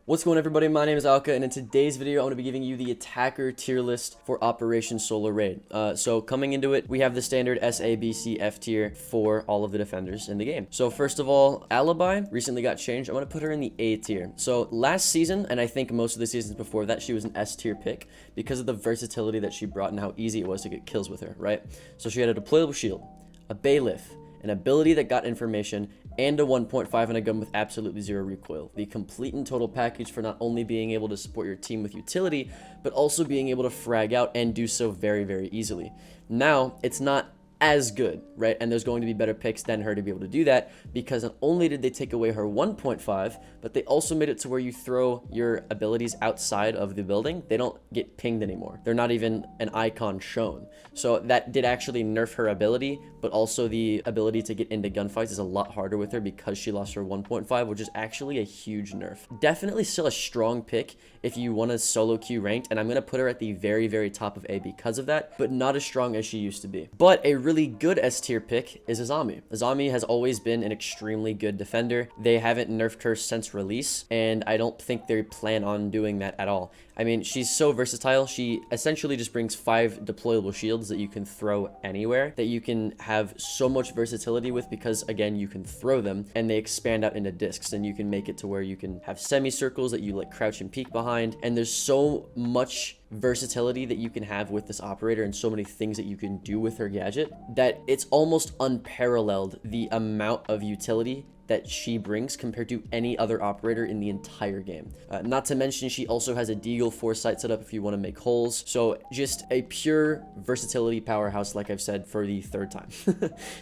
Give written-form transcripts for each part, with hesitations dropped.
What's going on, everybody? My name is Alka, and in today's video, I'm going to be giving you the attacker tier list for Operation Solo Raid. So coming into it, we have the standard S, A, B, C, F tier for all of the defenders in the game. So first of all, Alibi recently got changed. I'm going to put her in the A tier. So last season, and I think most of the seasons before that, she was an S tier pick because of the versatility that she brought and how easy it was to get kills with her, right? So she had a deployable shield, a bailiff, an ability that got information, and a 1.5 and a gun with absolutely zero recoil. The complete and total package for not only being able to support your team with utility, but also being able to frag out and do so very, very easily. Now, it's not as good, right? And there's going to be better picks than her to be able to do that, because not only did they take away her 1.5, but they also made it to where you throw your abilities outside of the building. They don't get pinged anymore. They're not even an icon shown. So that did actually nerf her ability, but also the ability to get into gunfights is a lot harder with her because she lost her 1.5, which is actually a huge nerf. Definitely still a strong pick if you want to solo queue ranked, and I'm going to put her at the very, very top of A because of that, but not as strong as she used to be. But a really good S tier pick is Azami. Azami has always been an extremely good defender. They haven't nerfed her since release, and I don't think they plan on doing that at all. I mean, she's so versatile. She essentially just brings 5 deployable shields that you can throw anywhere, that you can have so much versatility with because, again, you can throw them and they expand out into discs, and you can make it to where you can have semicircles that you like crouch and peek behind, and there's so much versatility that you can have with this operator and so many things that you can do with her gadget that it's almost unparalleled, the amount of utility that she brings compared to any other operator in the entire game. Not to mention, she also has a deagle foresight set up if you want to make holes. So just a pure versatility powerhouse, like I've said for the third time.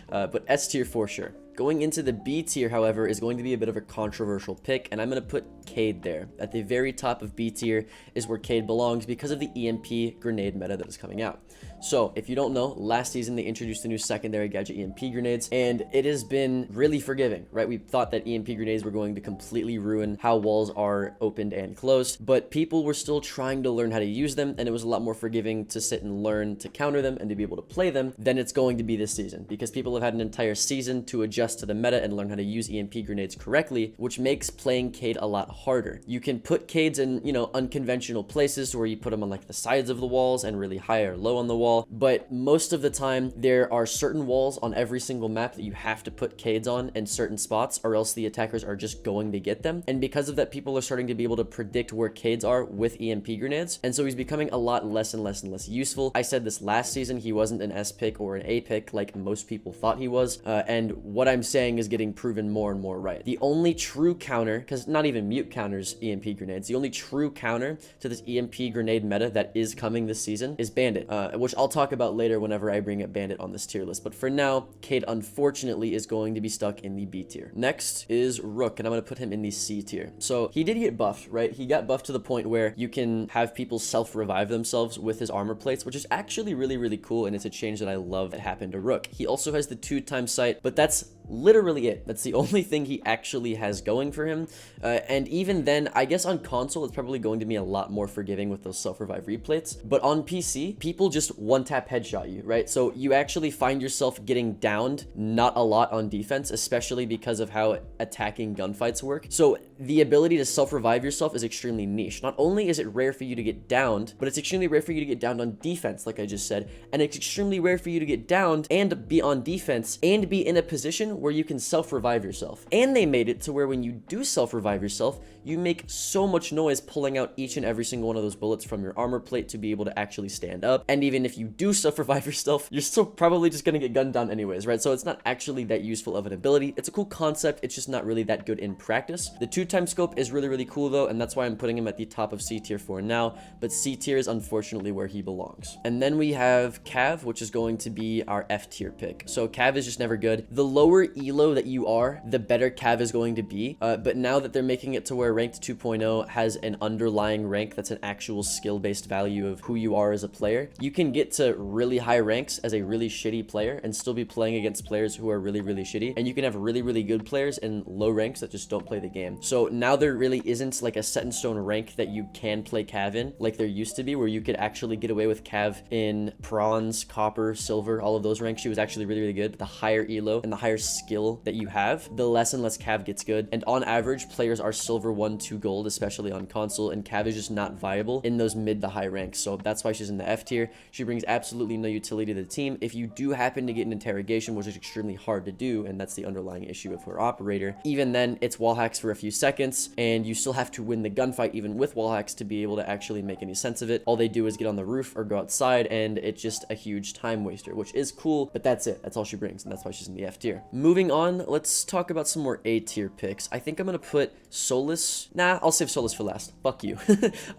But S tier for sure. Going into the B tier, however, is going to be a bit of a controversial pick, and I'm going to put Cade there. At the very top of B tier is where Cade belongs because of the EMP grenade meta that is coming out. So, if you don't know, last season they introduced a new secondary gadget, EMP grenades, and it has been really forgiving, right? We thought that EMP grenades were going to completely ruin how walls are opened and closed, but people were still trying to learn how to use them, and it was a lot more forgiving to sit and learn to counter them and to be able to play them than it's going to be this season, because people have had an entire season to adjust to the meta and learn how to use EMP grenades correctly, which makes playing Cade a lot harder. You can put Cades in, unconventional places where you put them on like the sides of the walls and really high or low on the wall, but most of the time there are certain walls on every single map that you have to put Cades on in certain spots, or else the attackers are just going to get them. And because of that, people are starting to be able to predict where Cades are with EMP grenades, and so he's becoming a lot less and less and less useful. I said this last season, he wasn't an S pick or an A pick like most people thought he was, and what I'm saying is getting proven more and more right. The only true counter, because not even mute counters EMP grenades, the only true counter to this EMP grenade meta that is coming this season is Bandit, which I'll talk about later whenever I bring up Bandit on this tier list. But for now, Cade unfortunately is going to be stuck in the B tier. Next is Rook, and I'm going to put him in the C tier. So he did get buffed, right? He got buffed to the point where you can have people self-revive themselves with his armor plates, which is actually really, really cool, and it's a change that I love that happened to Rook. He also has the 2x sight, but that's literally it. That's the only thing he actually has going for him, and even then, I guess on console it's probably going to be a lot more forgiving with those self-revive replates, but on PC people just one-tap headshot you, right? So you actually find yourself getting downed not a lot on defense, especially because of how attacking gunfights work. So the ability to self-revive yourself is extremely niche. Not only is it rare for you to get downed, but it's extremely rare for you to get downed on defense, like I just said, and it's extremely rare for you to get downed and be on defense and be in a position where you can self-revive yourself. And they made it to where when you do self-revive yourself, you make so much noise pulling out each and every single one of those bullets from your armor plate to be able to actually stand up. And even if you do self-revive yourself, you're still probably just gonna get gunned down anyways, right? So it's not actually that useful of an ability. It's a cool concept, it's just not really that good in practice. The 2x scope is really, really cool though, and that's why I'm putting him at the top of C tier for now, but C tier is unfortunately where he belongs. And then we have Cav, which is going to be our F tier pick. So Cav is just never good. The lower elo that you are, the better Cav is going to be, but now that they're making it to where ranked 2.0 has an underlying rank that's an actual skill-based value of who you are as a player, you can get to really high ranks as a really shitty player and still be playing against players who are really, really shitty, and you can have really, really good players in low ranks that just don't play the game. So So now there really isn't like a set in stone rank that you can play Cav in like there used to be, where you could actually get away with Cav in bronze, copper, silver, all of those ranks. She was actually really, really good. But the higher elo and the higher skill that you have, the less and less Cav gets good. And on average, players are silver 1 to gold, especially on console, and Cav is just not viable in those mid to high ranks. So that's why she's in the F tier. She brings absolutely no utility to the team. If you do happen to get an interrogation, which is extremely hard to do, and that's the underlying issue of her operator, even then it's wall hacks for a few seconds, and you still have to win the gunfight even with wall hacks to be able to actually make any sense of it. All they do is get on the roof or go outside, and it's just a huge time waster, which is cool, but that's it. That's all she brings, and that's why she's in the F tier. Moving on, let's talk about some more A tier picks. I think I'm gonna put Solis. Nah, I'll save Solis for last. Fuck you.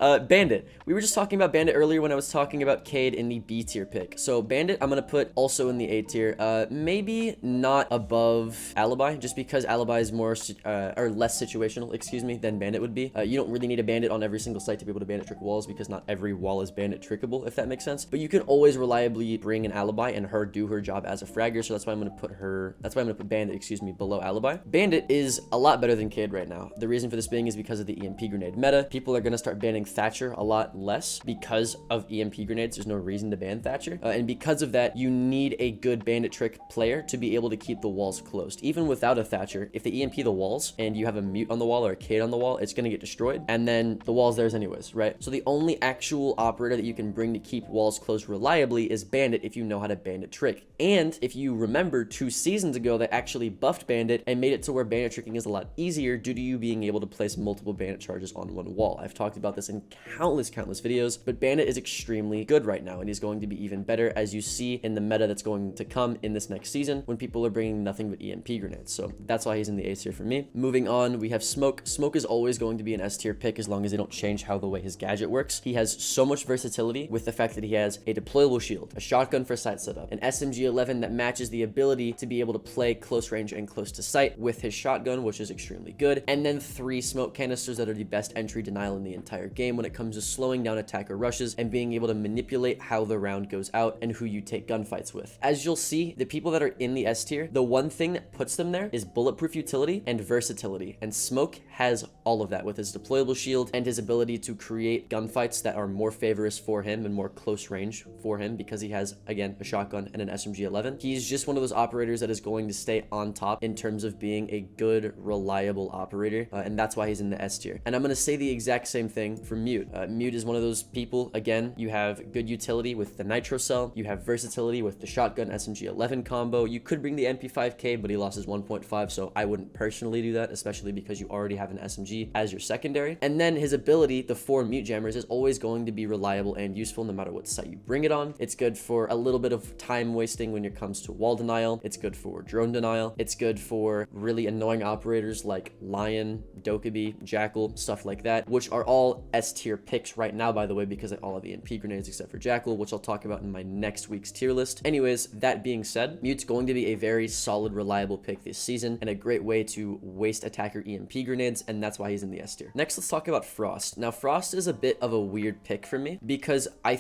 Bandit. We were just talking about Bandit earlier when I was talking about Cade in the B tier pick. So Bandit, I'm gonna put also in the A tier. Maybe not above Alibi, just because Alibi is more or less situational, excuse me, than Bandit would be. You don't really need a Bandit on every single site to be able to Bandit trick walls, because not every wall is Bandit trickable, if that makes sense. But you can always reliably bring an Alibi and her do her job as a fragger. So that's why I'm gonna put her. That's why I'm gonna put Bandit, excuse me, below Alibi. Bandit is a lot better than Cade right now. The reason for this being is because of the EMP grenade meta. People are gonna start banning Thatcher a lot less because of EMP grenades. There's no reason to ban Thatcher, and because of that, you need a good Bandit trick player to be able to keep the walls closed. Even without a Thatcher, if they EMP the walls and you have a mute on the wall or a Cade on the wall, it's gonna get destroyed, and then the wall's theirs anyways, right? So the only actual operator that you can bring to keep walls closed reliably is Bandit if you know how to Bandit trick. And if you remember, 2 seasons ago, they actually buffed Bandit and made it to where Bandit tricking is a lot easier due to you being able to place multiple Bandit charges on one wall. I've talked about this in countless videos, but Bandit is extremely good right now, and he's going to be even better, as you see in the meta that's going to come in this next season when people are bringing nothing but EMP grenades. So that's why he's in the A tier for me. Moving on, we have Smoke. Smoke is always going to be an S tier pick as long as they don't change how the way his gadget works. He has so much versatility with the fact that he has a deployable shield, a shotgun for sight setup, an SMG-11 that matches the ability to be able to play close range and close to sight with his shotgun, which is extremely good, and then 3 smoke canisters that are the best entry denial in the entire game when it comes to slowing down attacker rushes and being able to manipulate how the round goes out and who you take gunfights with. As you'll see, the people that are in the S tier, the one thing that puts them there is bulletproof utility and versatility, and Smoke has all of that with his deployable shield and his ability to create gunfights that are more favorous for him and more close range for him because he has, again, a shotgun and an SMG-11. He's just one of those operators that is going to stay on top in terms of being a good, reliable operator, and that's why he's in the S tier. And I'm going to say the exact same thing for Mute. Mute is one of those people, again, you have good utility with the Nitro Cell, you have versatility with the shotgun SMG-11 combo. You could bring the MP5K, but he lost his 1.5, so I wouldn't personally do that, especially because you already have an SMG as your secondary. And then his ability, the 4 Mute Jammers, is always going to be reliable and useful no matter what site you bring it on. It's good for a little bit of time wasting when it comes to wall denial. It's good for drone denial. It's good for really annoying operators like Lion, Dokkaebi, Jackal, stuff like that, which are all S tier picks right now, by the way, because they all have EMP grenades except for Jackal, which I'll talk about in my next week's tier list. Anyways, that being said, Mute's going to be a very solid, reliable pick this season and a great way to waste attacker EMP grenades, and that's why he's in the S tier. Next, let's talk about Frost. Now, Frost is a bit of a weird pick for me because I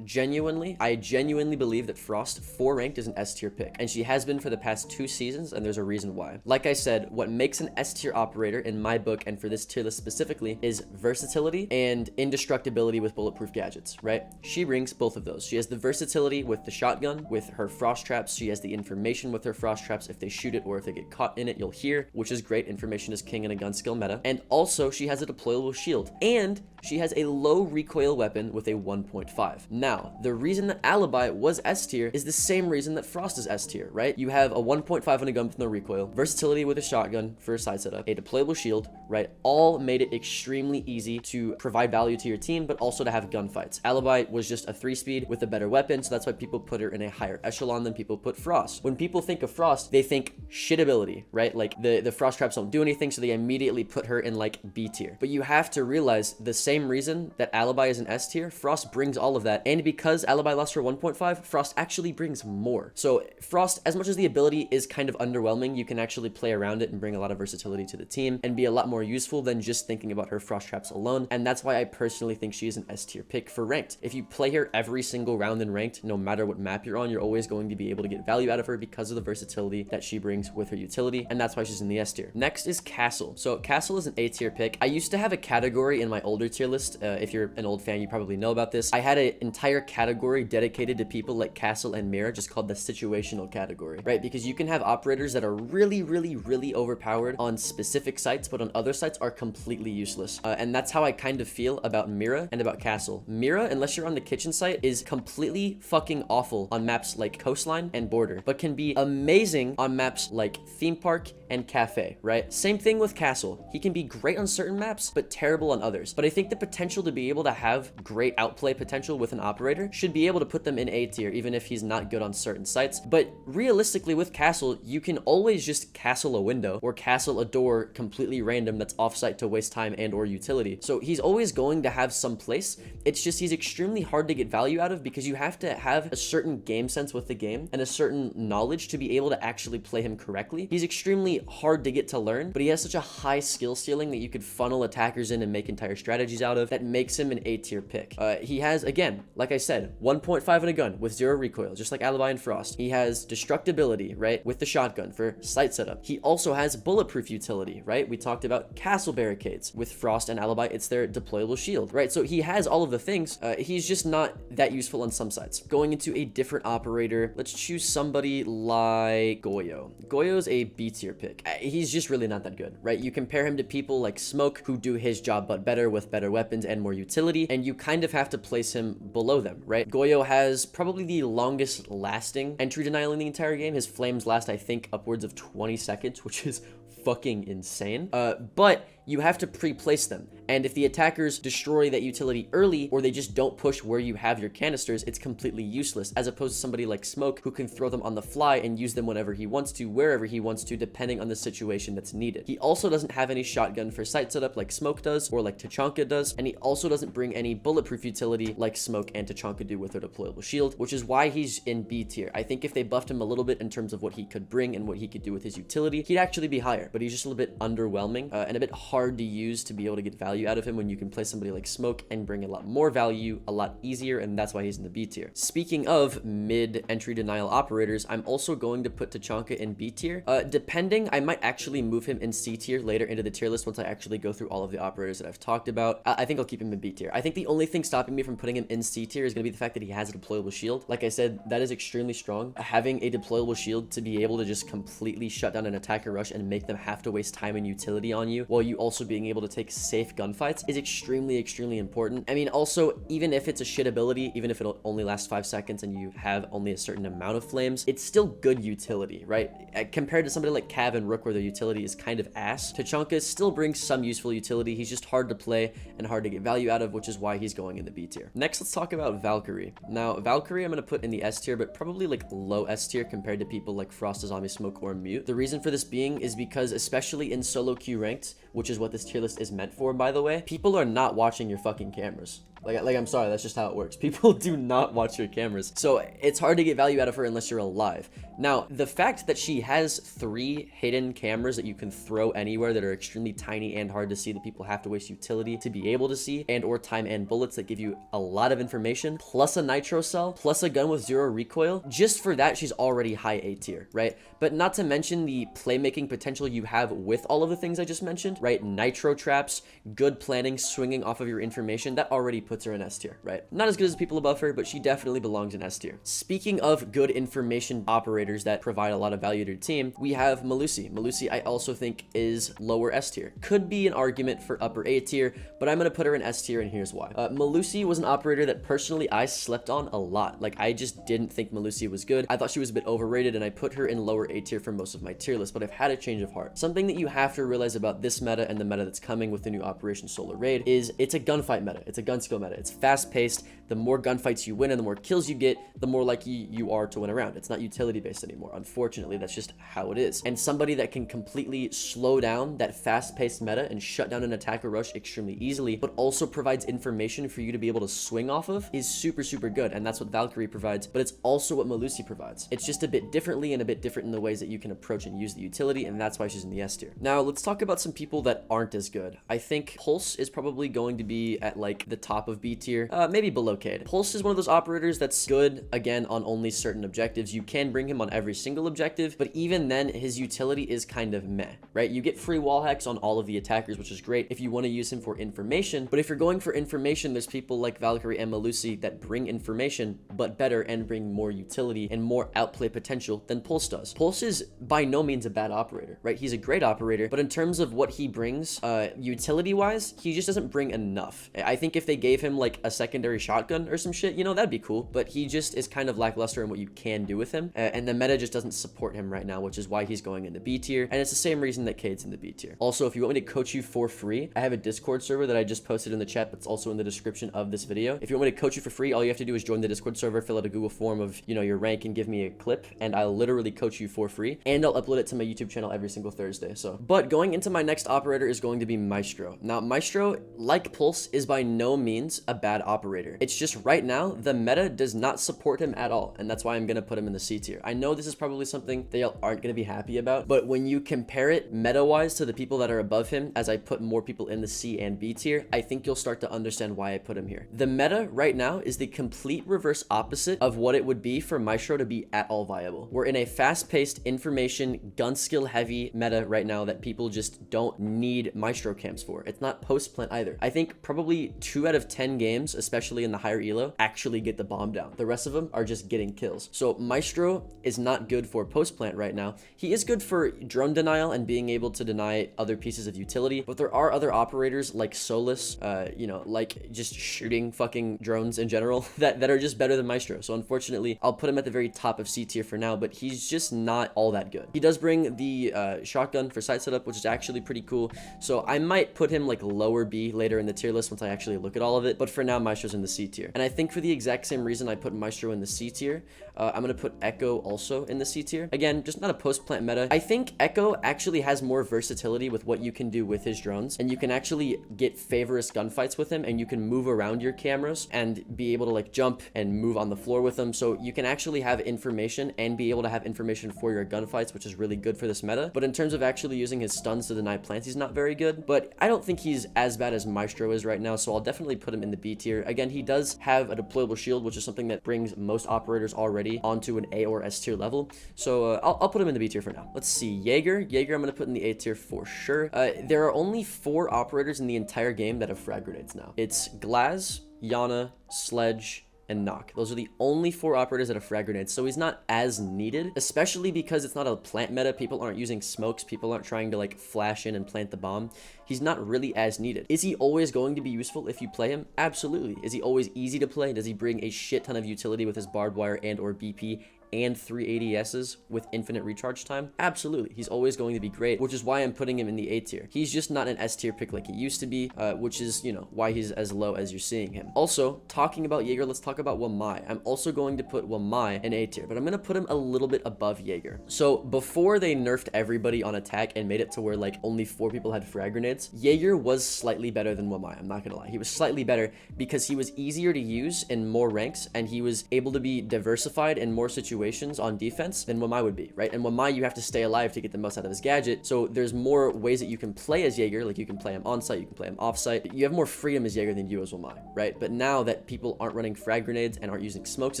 genuinely believe that Frost 4 ranked is an S tier pick, and she has been for the past 2 seasons, and there's a reason why. Like I said, what makes an S tier operator in my book and for this tier list specifically is versatility and indestructibility with bulletproof gadgets, right? She brings both of those. She has the versatility with the shotgun, with her frost traps. She has the information with her frost traps. If they shoot it or if they get caught in it, you'll hear, which is great. Information is king in a gun skill meta. And also she has a deployable shield, and she has a low recoil weapon with a 1.5. Now, the reason that Alibi was S tier is the same reason that Frost is S tier, right? You have a 1.5 on a gun with no recoil, versatility with a shotgun for a side setup, a deployable shield, right? All made it extremely easy to provide value to your team, but also to have gunfights. Alibi was just a 3-speed with a better weapon, so that's why people put her in a higher echelon than people put Frost. When people think of Frost, they think shit ability, right? Like the frost traps don't do anything, so they immediately put her in like B tier. But you have to realize the same reason that Alibi is an S tier, Frost brings all of that. And because Alibi lost her 1.5, Frost actually brings more. So Frost, as much as the ability is kind of underwhelming, you can actually play around it and bring a lot of versatility to the team and be a lot more useful than just thinking about her frost traps alone. And that's why I personally think she is an S tier pick for ranked. If you play her every single round in ranked, no matter what map you're on, you're always going to be able to get value out of her because of the versatility that she brings with her utility. And that's why she's in the S tier. Next is Castle. So Castle is an A tier pick. I used to have a category in my older tier list. If you're an old fan, you probably know about this. I had an entire category dedicated to people like Castle and Mira, just called the situational category, right? Because you can have operators that are really, really, really overpowered on specific sites, but on other sites are completely useless. And that's how I kind of feel about Mira and about Castle. Mira, unless you're on the kitchen site, is completely fucking awful on maps like Coastline and Border, but can be amazing on maps like Theme Park and Cafe, right? Same thing with Castle. He can be great on certain maps, but terrible on others. But I think the potential to be able to have great outplay potential with an operator should be able to put them in A tier, even if he's not good on certain sites. But realistically with Castle, you can always just castle a window or castle a door completely random that's offsite to waste time and or utility. So he's always going to have some place. It's just he's extremely hard to get value out of because you have to have a certain game sense with the game and a certain knowledge to be able to actually play him correctly. He's extremely hard to get to learn, but he has such a high skill ceiling that you could funnel attackers in and make entire strategies out of that makes him an A tier pick. He has, again, like I said, 1.5 in a gun with 0 recoil, just like Alibi and Frost. He has destructibility, right, with the shotgun for site setup. He also has bulletproof utility, right? We talked about castle barricades. With Frost and Alibi, it's their deployable shield, right? So he has all of the things. He's just not that useful on some sites. Going into a different operator, let's choose somebody like Goyo. Goyo's a B tier pick. He's just really not that good, right? You compare him to people like Smoke who do his job but better with better weapons and more utility, and you kind of have to place him below them, right? Goyo has probably the longest lasting entry denial in the entire game. His flames last, I think, upwards of 20 seconds, which is fucking insane. But you have to pre-place them. And if the attackers destroy that utility early, or they just don't push where you have your canisters, it's completely useless, as opposed to somebody like Smoke who can throw them on the fly and use them whenever he wants to, wherever he wants to, depending on the situation that's needed. He also doesn't have any shotgun for site setup like Smoke does, or like Tachanka does, and he also doesn't bring any bulletproof utility like Smoke and Tachanka do with their deployable shield, which is why he's in B tier. I think if they buffed him a little bit in terms of what he could bring and what he could do with his utility, he'd actually be higher, but he's just a little bit underwhelming and a bit hard to use to be able to get value out of him when you can play somebody like Smoke and bring a lot more value a lot easier, and that's why he's in the B tier. Speaking of mid entry denial operators, I'm also going to put Tachanka in B tier. Depending, I might actually move him in C tier later into the tier list once I actually go through all of the operators that I've talked about. I think I'll keep him in B tier. I think the only thing stopping me from putting him in C tier is going to be the fact that he has a deployable shield. Like I said, that is extremely strong. Having a deployable shield to be able to just completely shut down an attacker rush and make them have to waste time and utility on you while you also being able to take safe gunfights is extremely, extremely important. I mean, also, even if it's a shit ability, even if it'll only last 5 seconds and you have only a certain amount of flames, it's still good utility, right? Compared to somebody like Cav and Rook where their utility is kind of ass, Tachanka still brings some useful utility. He's just hard to play and hard to get value out of, which is why he's going in the B tier. Next, let's talk about Valkyrie. Now, Valkyrie I'm going to put in the S tier, but probably like low S tier compared to people like Frost, Azami, Smoke, or Mute. The reason for this being is because, especially in solo queue ranked, which is what this tier list is meant for, by the way, people are not watching your fucking cameras. Like, I'm sorry, that's just how it works. People do not watch your cameras. So it's hard to get value out of her unless you're alive. Now, the fact that she has 3 hidden cameras that you can throw anywhere that are extremely tiny and hard to see, that people have to waste utility to be able to see, and or time and bullets that give you a lot of information, plus a nitro cell, plus a gun with 0 recoil, just for that, she's already high A tier, right? But not to mention the playmaking potential you have with all of the things I just mentioned, right? Nitro traps, good planning, swinging off of your information, that already puts her in S tier, right? Not as good as people above her, but she definitely belongs in S tier. Speaking of good information operators that provide a lot of value to your team, we have Melusi. Melusi, I also think, is lower S tier. Could be an argument for upper A tier, but I'm gonna put her in S tier, and here's why. Melusi was an operator that personally I slept on a lot. Like, I just didn't think Melusi was good. I thought she was a bit overrated, and I put her in lower A tier for most of my tier list, but I've had a change of heart. Something that you have to realize about this meta and the meta that's coming with the new Operation Solar Raid is it's a gunfight meta. It's a gun skill meta. It's fast-paced. The more gunfights you win and the more kills you get, the more likely you are to win a round. It's not utility-based anymore. Unfortunately, that's just how it is. And somebody that can completely slow down that fast-paced meta and shut down an attacker rush extremely easily, but also provides information for you to be able to swing off of is super, super good. And that's what Valkyrie provides, but it's also what Melusi provides. It's just a bit differently and a bit different in the ways that you can approach and use the utility, and that's why she's in the S tier. Now, let's talk about some people that aren't as good. I think Pulse is probably going to be at like the top of B tier, maybe below Cade. Pulse is one of those operators that's good, again, on only certain objectives. You can bring him on every single objective, but even then, his utility is kind of meh, right? You get free wall hacks on all of the attackers, which is great if you want to use him for information, but if you're going for information, there's people like Valkyrie and Melusi that bring information, but better and bring more utility and more outplay potential than Pulse does. Pulse is by no means a bad operator, right? He's a great operator, but in terms of what he brings, utility-wise, he just doesn't bring enough. I think if they gave him like a secondary shotgun or some shit, you know, that'd be cool, but he just is kind of lackluster in what you can do with him, and the meta just doesn't support him right now, which is why he's going into B tier, and it's the same reason that Cade's in the B tier. Also, if you want me to coach you for free, I have a Discord server that I just posted in the chat, but it's also in the description of this video. If you want me to coach you for free, all you have to do is join the Discord server, fill out a Google form of, you know, your rank, and give me a clip, and I'll literally coach you for free, and I'll upload it to my YouTube channel every single Thursday. So, but going into my next operator is going to be Maestro. Now, Maestro, like Pulse, is by no means a bad operator. It's just right now, the meta does not support him at all, and that's why I'm gonna put him in the C tier. I know this is probably something they aren't gonna be happy about, but when you compare it meta-wise to the people that are above him, as I put more people in the C and B tier, I think you'll start to understand why I put him here. The meta right now is the complete reverse opposite of what it would be for Maestro to be at all viable. We're in a fast-paced, information, gun skill heavy meta right now that people just don't need Maestro camps for. It's not post-plant either. I think probably 2 out of 10 games, especially in the higher elo, actually get the bomb down. The rest of them are just getting kills. So Maestro is not good for post-plant right now. He is good for drone denial and being able to deny other pieces of utility, but there are other operators like Solis, you know, like just shooting fucking drones in general that are just better than Maestro. So unfortunately, I'll put him at the very top of C tier for now, but he's just not all that good. He does bring the shotgun for side setup, which is actually pretty cool. So I might put him like lower B later in the tier list once I actually look at all of it. But for now, Maestro's in the C tier. And I think for the exact same reason I put Maestro in the C tier, I'm going to put Echo also in the C tier. Again, just not a post-plant meta. I think Echo actually has more versatility with what you can do with his drones, and you can actually get favorous gunfights with him, and you can move around your cameras and be able to like jump and move on the floor with them. So you can actually have information and be able to have information for your gunfights, which is really good for this meta. But in terms of actually using his stuns to deny plants, he's not very good, but I don't think he's as bad as Maestro is right now, so I'll definitely put him in the B tier. Again, he does have a deployable shield, which is something that brings most operators already onto an A or S tier level, so I'll put him in the B tier for now. Let's see, Jager, I'm going to put in the A tier for sure. There are only 4 operators in the entire game that have frag grenades now. It's Glaz, Yana, Sledge, and Knock. Those are the only 4 operators that have frag grenades, so he's not as needed, especially because it's not a plant meta. People aren't using smokes. People aren't trying to like flash in and plant the bomb. He's not really as needed. Is he always going to be useful if you play him? Absolutely. Is he always easy to play? Does he bring a shit ton of utility with his barbed wire and or BP and 3 ADSs with infinite recharge time? Absolutely. He's always going to be great, which is why I'm putting him in the A tier. He's just not an S tier pick like he used to be, which is, you know, why he's as low as you're seeing him. Also, talking about Jager, let's talk about Wamai. I'm also going to put Wamai in A tier, but I'm going to put him a little bit above Jager. So before they nerfed everybody on attack and made it to where like only 4 people had frag grenades, Jager was slightly better than Wamai. I'm not going to lie. He was slightly better because he was easier to use in more ranks, and he was able to be diversified in more situations on defense than Wamai would be, right? And Wamai, you have to stay alive to get the most out of his gadget, so there's more ways that you can play as Jager. Like you can play him on site, you can play him off site. You have more freedom as Jager than you as Wamai, right? But now that people aren't running frag grenades and aren't using smokes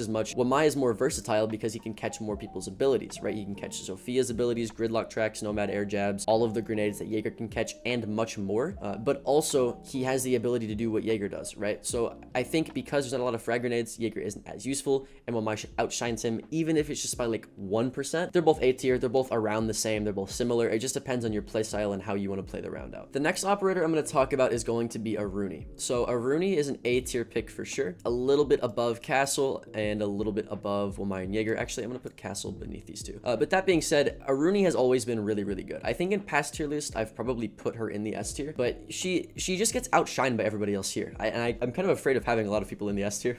as much, Wamai is more versatile because he can catch more people's abilities, right? He can catch Sophia's abilities, gridlock tracks, nomad air jabs, all of the grenades that Jager can catch, and much more. But also he has the ability to do what Jager does, right? So I think because there's not a lot of frag grenades, Jager isn't as useful, and Wamai outshines him, even if it's just by like 1%. They're both A tier, they're both around the same, they're both similar. It just depends on your playstyle and how you want to play the round out. The next operator I'm going to talk about is going to be Aruni. So Aruni is an A tier pick for sure, a little bit above Castle and a little bit above Wamai and Jager. Actually, I'm going to put Castle beneath these two. But that being said, Aruni has always been really, really good. I think in past tier list, I've probably put her in the S tier, but she just gets outshined by everybody else here. I'm kind of afraid of having a lot of people in the S tier,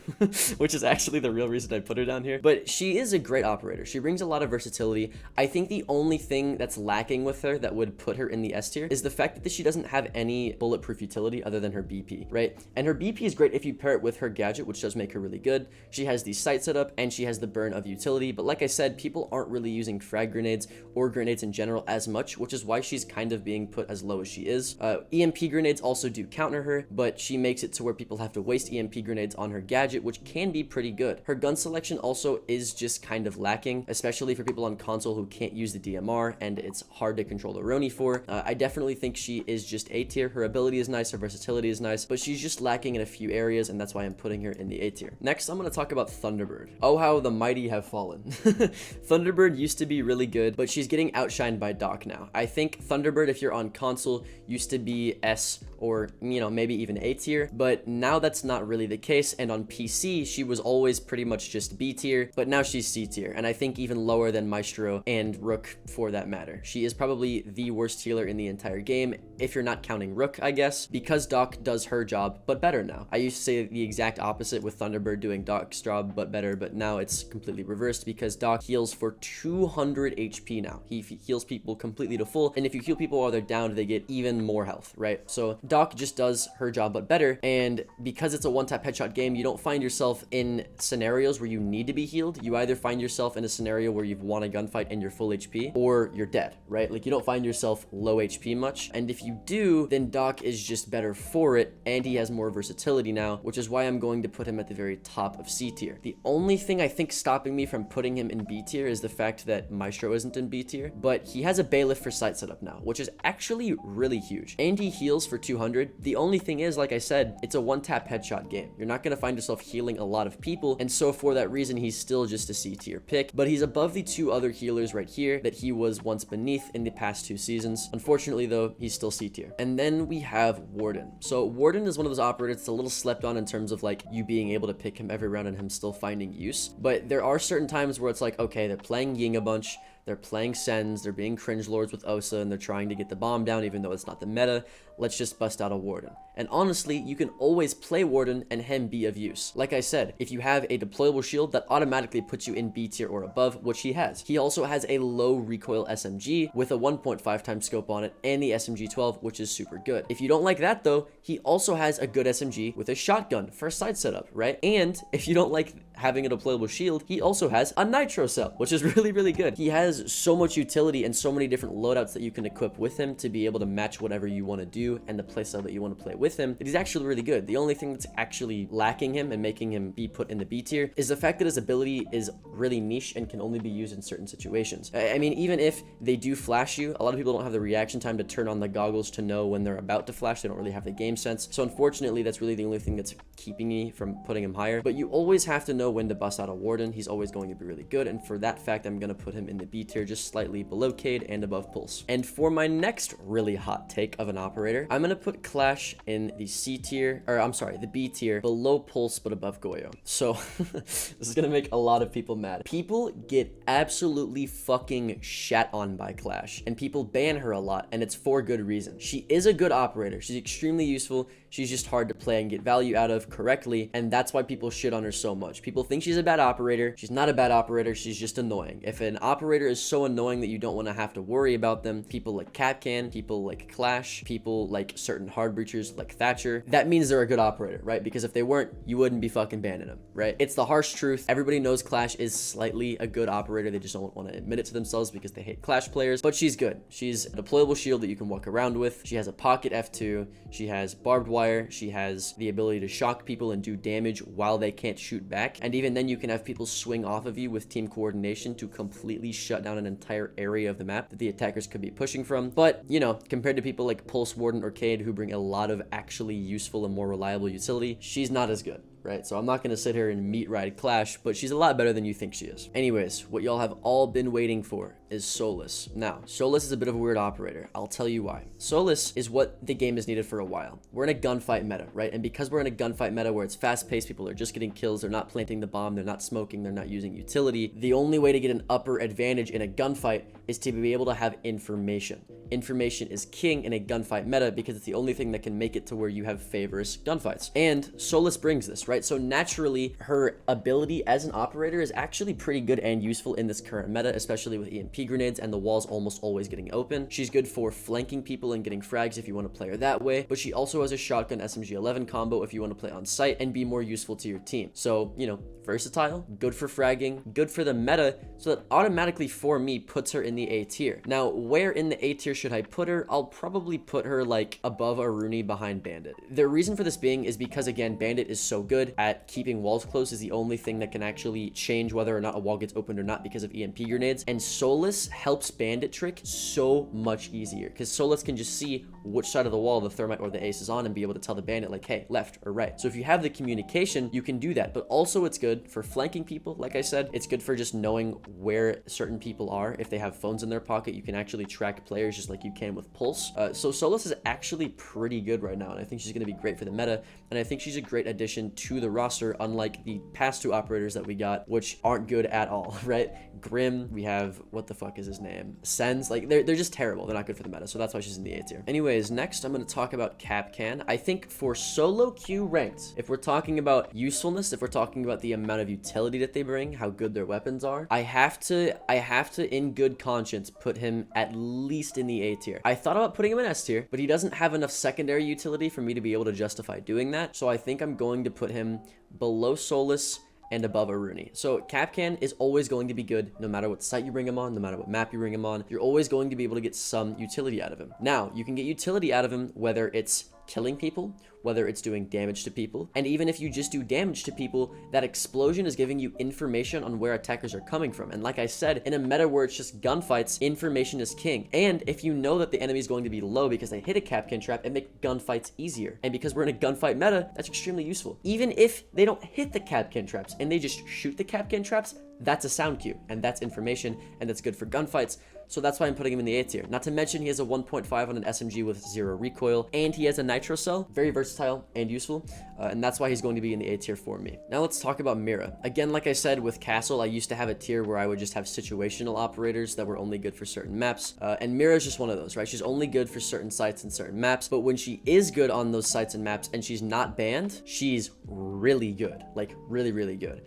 which is actually the real reason I put her down here. But she is a great operator. She brings a lot of versatility. I think the only thing that's lacking with her that would put her in the S tier is the fact that she doesn't have any bulletproof utility other than her BP, right? And her BP is great if you pair it with her gadget, which does make her really good. She has the sight setup and she has the burn of utility, but like I said, people aren't really using frag grenades or grenades in general as much, which is why she's kind of being put as low as she is. EMP grenades also do counter her, but she makes it to where people have to waste EMP grenades on her gadget, which can be pretty good. Her gun selection also is just kind of lacking, especially for people on console who can't use the DMR and it's hard to control the Aruni for. I definitely think she is just A tier. Her ability is nice, her versatility is nice, but she's just lacking in a few areas, and that's why I'm putting her in the A tier. Next, I'm going to talk about Thunderbird. Oh, how the mighty have fallen. Thunderbird used to be really good, but she's getting outshined by Doc now. I think Thunderbird, if you're on console, used to be S or, you know, maybe even A tier, but now that's not really the case, and on PC, she was always pretty much just B tier, but now she's C tier, and I think even lower than Maestro and Rook for that matter. She is probably the worst healer in the entire game, if you're not counting Rook, I guess, because Doc does her job, but better now. I used to say the exact opposite with Thunderbird doing Doc's job, but better, but now it's completely reversed because Doc heals for 200 HP now. He heals people completely to full, and if you heal people while they're down, they get even more health, right? So Doc just does her job, but better, and because it's a one-tap headshot game, you don't find yourself in scenarios where you need to be healed. You either find yourself in a scenario where you've won a gunfight and you're full HP, or you're dead, right? Like, you don't find yourself low HP much, and if you do, then Doc is just better for it, and he has more versatility now, which is why I'm going to put him at the very top of C tier. The only thing I think stopping me from putting him in B tier is the fact that Maestro isn't in B tier, but he has a bailiff for sight setup now, which is actually really huge, and he heals for 200. The only thing is, like I said, it's a one-tap headshot game. You're not going to find yourself healing a lot of people, and so for that reason, he's still just a C tier pick, but he's above the two other healers right here that he was once beneath in the past 2 seasons. Unfortunately, though, he's still C tier. And then we have Warden. So Warden is one of those operators that's a little slept on in terms of like you being able to pick him every round and him still finding use, but there are certain times where it's like, okay, they're playing Ying a bunch, they're playing Sens, they're being cringe lords with Osa, and they're trying to get the bomb down even though it's not the meta. Let's just bust out a Warden. And honestly, you can always play Warden and him be of use. Like I said, if you have a deployable shield, that automatically puts you in B tier or above, which he has. He also has a low recoil SMG with a 1.5 times scope on it and the SMG-12, which is super good. If you don't like that though, he also has a good SMG with a shotgun for a side setup, right? And if you don't like having a deployable shield, he also has a nitro cell, which is really, really good. He has so much utility and so many different loadouts that you can equip with him to be able to match whatever you want to do and the playstyle that you want to play with him. He's actually really good. The only thing that's actually lacking him and making him be put in the B tier is the fact that his ability is really niche and can only be used in certain situations. I mean, even if they do flash you, a lot of people don't have the reaction time to turn on the goggles to know when they're about to flash. They don't really have the game sense. So unfortunately, that's really the only thing that's keeping me from putting him higher. But you always have to know when to bust out a Warden. He's always going to be really good. And for that fact, I'm going to put him in the B tier, just slightly below Cade and above Pulse. And for my next really hot take of an operator, I'm going to put Clash in the C tier, or I'm sorry, the B tier, below Pulse but above Goyo. So this is gonna make a lot of people mad. People get absolutely fucking shat on by Clash, and people ban her a lot, and it's for good reason. She is a good operator. She's extremely useful. She's just hard to play and get value out of correctly, and that's why people shit on her so much. People think she's a bad operator. She's not a bad operator. She's just annoying. If an operator is so annoying that you don't want to have to worry about them, people like Kapkan, people like Clash, people like certain hard breachers like Thatcher, that means they're a good operator, right? Because if they weren't, you wouldn't be fucking banning them, right? It's the harsh truth. Everybody knows Clash is slightly a good operator. They just don't want to admit it to themselves because they hate Clash players, but she's good. She's a deployable shield that you can walk around with. She has a pocket F2. She has barbed wire. She has the ability to shock people and do damage while they can't shoot back. And even then you can have people swing off of you with team coordination to completely shut down an entire area of the map that the attackers could be pushing from. But, you know, compared to people like Pulse, Warden, or Cade who bring a lot of actually useful and more reliable utility, she's not as good. Right? So I'm not going to sit here and meat ride Clash, but she's a lot better than you think she is. Anyways, what y'all have all been waiting for is Solis. Now, Solis is a bit of a weird operator. I'll tell you why. Solis is what the game has needed for a while. We're in a gunfight meta, right? And because we're in a gunfight meta where it's fast-paced, people are just getting kills, they're not planting the bomb, they're not smoking, they're not using utility, the only way to get an upper advantage in a gunfight is to be able to have information. Information is king in a gunfight meta because it's the only thing that can make it to where you have favorous gunfights. And Solis brings this, right? right? So naturally, her ability as an operator is actually pretty good and useful in this current meta, especially with EMP grenades and the walls almost always getting open. She's good for flanking people and getting frags if you want to play her that way, but she also has a shotgun SMG-11 combo if you want to play on site and be more useful to your team. So, you know, versatile, good for fragging, good for the meta, so that automatically for me puts her in the A tier. Now, where in the A tier should I put her? I'll probably put her like above Aruni, behind Bandit. The reason for this being is because, again, Bandit is so good at keeping walls close, is the only thing that can actually change whether or not a wall gets opened or not because of EMP grenades, and Solis helps Bandit trick so much easier because Solis can just see which side of the wall the thermite or the ace is on and be able to tell the Bandit like, hey, left or right. So if you have the communication, you can do that, but also it's good for flanking people. Like I said, it's good for just knowing where certain people are. If they have phones in their pocket, you can actually track players just like you can with Pulse. So Solis is actually pretty good right now, and I think she's going to be great for the meta, and I think she's a great addition to the roster, unlike the past two operators that we got, which aren't good at all, right? Grim, we have, what the fuck is his name? Sens, like, they're just terrible. They're not good for the meta, so that's why she's in the A tier. Anyways, next, I'm going to talk about Kapkan. I think for solo queue ranked, if we're talking about usefulness, if we're talking about the amount of utility that they bring, how good their weapons are, I have to, in good conscience, put him at least in the A tier. I thought about putting him in S tier, but he doesn't have enough secondary utility for me to be able to justify doing that, so I think I'm going to put him below Solis and above Aruni. So Kapkan is always going to be good no matter what site you bring him on, no matter what map you bring him on. You're always going to be able to get some utility out of him. Now, you can get utility out of him whether it's killing people, whether it's doing damage to people, and even if you just do damage to people, that explosion is giving you information on where attackers are coming from. And like I said, in a meta where it's just gunfights, information is king. And if you know that the enemy is going to be low because they hit a Kapkan trap, it makes gunfights easier. And because we're in a gunfight meta, that's extremely useful. Even if they don't hit the Kapkan traps and they just shoot the Kapkan traps, that's a sound cue, and that's information, and that's good for gunfights. So that's why I'm putting him in the A tier. Not to mention he has a 1.5 on an SMG with 0 recoil, and he has a nitro cell, very versatile and useful, and that's why he's going to be in the A tier for me. Now let's talk about Mira. Again, like I said, with Castle, I used to have a tier where I would just have situational operators that were only good for certain maps, and Mira is just one of those, right? She's only good for certain sites and certain maps, but when she is good on those sites and maps and she's not banned, she's really good, like really, really good.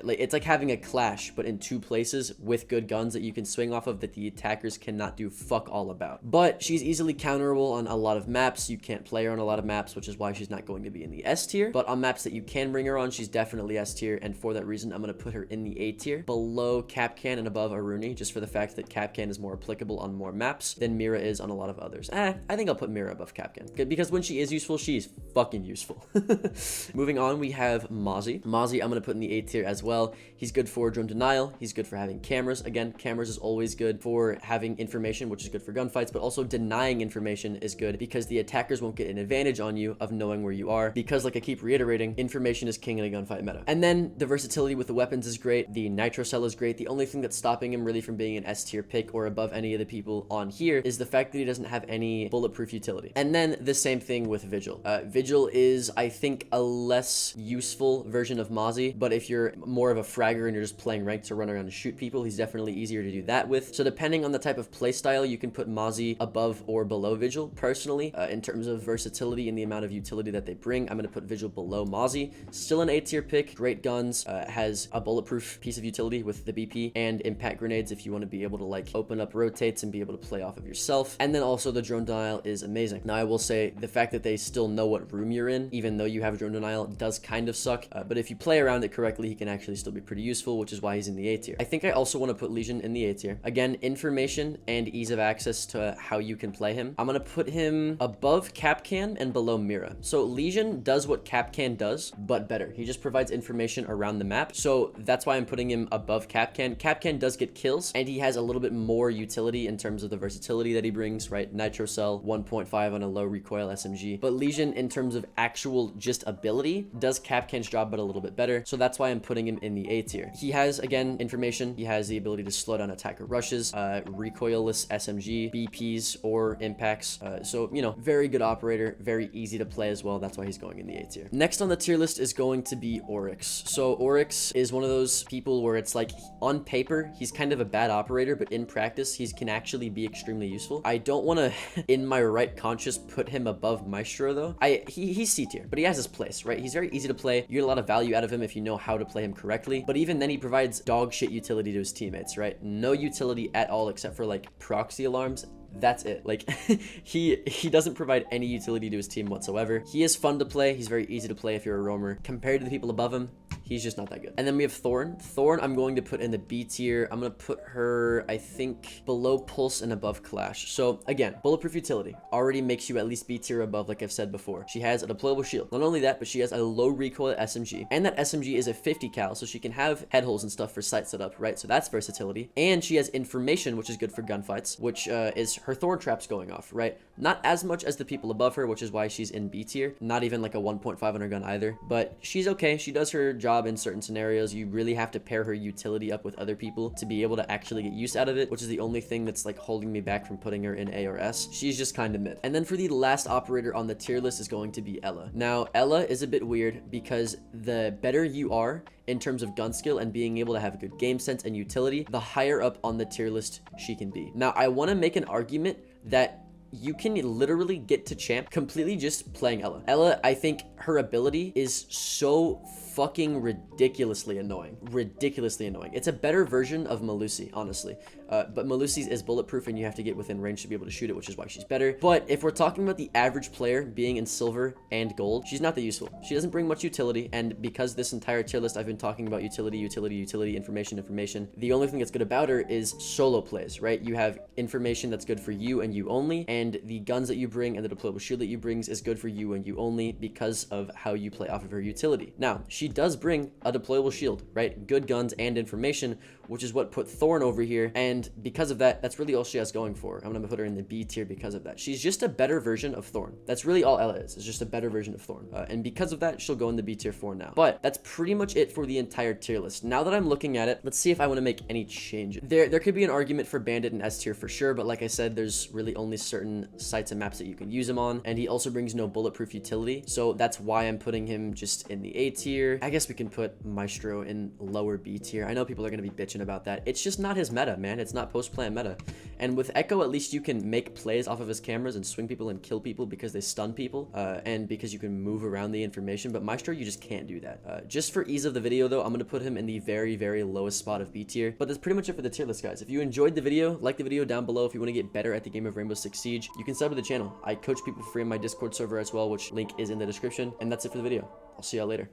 Like it's like having a clash, but in two places with good guns that you can swing off of that the attackers cannot do fuck all about. But she's easily counterable on a lot of maps. You can't play her on a lot of maps, which is why she's not going to be in the S tier. But on maps that you can bring her on, she's definitely S tier. And for that reason, I'm going to put her in the A tier, below Kapkan and above Aruni, just for the fact that Kapkan is more applicable on more maps than Mira is on a lot of others. I think I'll put Mira above Kapkan, because when she is useful, she's fucking useful. Moving on, we have Mozzie. Mozzie, I'm going to put in the A tier as well. He's good for drone denial. He's good for having cameras. Again, cameras is always good for having information, which is good for gunfights, but also denying information is good because the attackers won't get an advantage on you of knowing where you are, because like I keep reiterating, information is king in a gunfight meta. And then the versatility with the weapons is great. The nitro cell is great. The only thing that's stopping him really from being an S tier pick or above any of the people on here is the fact that he doesn't have any bulletproof utility. And then the same thing with Vigil. Vigil is, I think, a less useful version of Mozzie, but if you're more of a fragger and you're just playing ranked to run around and shoot people, he's definitely easier to do that with. So depending on the type of play style, you can put Mozzie above or below Vigil. Personally, in terms of versatility and the amount of utility that they bring, I'm going to put Vigil below Mozzie. Still an A tier pick, great guns, has a bulletproof piece of utility with the BP and impact grenades if you want to be able to like open up rotates and be able to play off of yourself. And then also the drone denial is amazing. Now I will say the fact that they still know what room you're in, even though you have drone denial, does kind of suck, but if you play around it correctly, he can actually still be pretty useful, which is why he's in the A tier. I think I also want to put Lesion in the A tier. Again, information and ease of access to how you can play him. I'm going to put him above Kapkan and below Mira. So Lesion does what Kapkan does, but better. He just provides information around the map. So that's why I'm putting him above Kapkan. Kapkan does get kills, and he has a little bit more utility in terms of the versatility that he brings, right? Nitro cell, 1.5 on a low recoil SMG. But Lesion, in terms of actual just ability, does Kapkan's job but a little bit better. So that's why I'm putting him in the A tier. He has, again, information. He has the ability to slow down attacker rushes, recoilless SMG, BPs, or impacts. So, you know, very good operator, very easy to play as well. That's why he's going in the A tier. Next on the tier list is going to be Oryx. So Oryx is one of those people where it's like, on paper, he's kind of a bad operator, but in practice, he can actually be extremely useful. I don't want to, in my right conscience, put him above Maestro, though. He's C tier, but he has his place, right? He's very easy to play. You get a lot of value out of him if you know how to play him correctly. But even then, he provides dog shit utility to his teammates, right? No utility at all except for like proxy alarms. That's it. Like, he doesn't provide any utility to his team whatsoever. He is fun to play. He's very easy to play if you're a roamer. Compared to the people above him, he's just not that good. And then we have Thorn. Thorn, I'm going to put in the B tier. I'm going to put her, I think, below Pulse and above Clash. So, again, bulletproof utility already makes you at least B tier above, like I've said before. She has a deployable shield. Not only that, but she has a low recoil SMG. And that SMG is a 50 cal, so she can have head holes and stuff for sight setup, right? So that's versatility. And she has information, which is good for gunfights, which is her Thorn traps going off, right? Not as much as the people above her, which is why she's in B tier. Not even like a 1.5 on her gun either. But she's okay. She does her job in certain scenarios. You really have to pair her utility up with other people to be able to actually get use out of it, which is the only thing that's like holding me back from putting her in A or S. She's just kind of mid. And then for the last operator on the tier list is going to be Ela. Now, Ela is a bit weird because the better you are in terms of gun skill and being able to have a good game sense and utility, the higher up on the tier list she can be. Now, I want to make an argument that you can literally get to champ completely just playing Ela. Ela, I think her ability is so fucking ridiculously annoying. Ridiculously annoying. It's a better version of Melusi, honestly. But Melusi's is bulletproof and you have to get within range to be able to shoot it, which is why she's better. But if we're talking about the average player being in silver and gold, she's not that useful. She doesn't bring much utility, and because this entire tier list I've been talking about utility, information, the only thing that's good about her is solo plays, right? You have information that's good for you and you only, and the guns that you bring and the deployable shield that you brings is good for you and you only because of how you play off of her utility. Now, she does bring a deployable shield, right? Good guns and information, which is what put Thorn over here, and because of that, that's really all she has going for her. I'm gonna put her in the B tier because of that. She's just a better version of Thorn. That's really all Ela is just a better version of Thorn. And because of that, she'll go in the B tier for now. But that's pretty much it for the entire tier list. Now that I'm looking at it, let's see if I want to make any changes. There could be an argument for Bandit and S tier for sure, but like I said, there's really only certain sites and maps that you can use him on, and he also brings no bulletproof utility, so that's why I'm putting him just in the A tier. I guess we can put Maestro in lower B tier. I know people are going to be bitching about that. It's just not his meta, man. It's not post-plan meta. And with Echo, at least you can make plays off of his cameras and swing people and kill people because they stun people, and because you can move around the information. But Maestro, you just can't do that. Just for ease of the video, though, I'm going to put him in the very, very lowest spot of B tier. But that's pretty much it for the tier list, guys. If you enjoyed the video, like the video down below. If you want to get better at the game of Rainbow Six Siege, you can sub to the channel. I coach people free in my Discord server as well, which link is in the description. And that's it for the video. I'll see y'all later.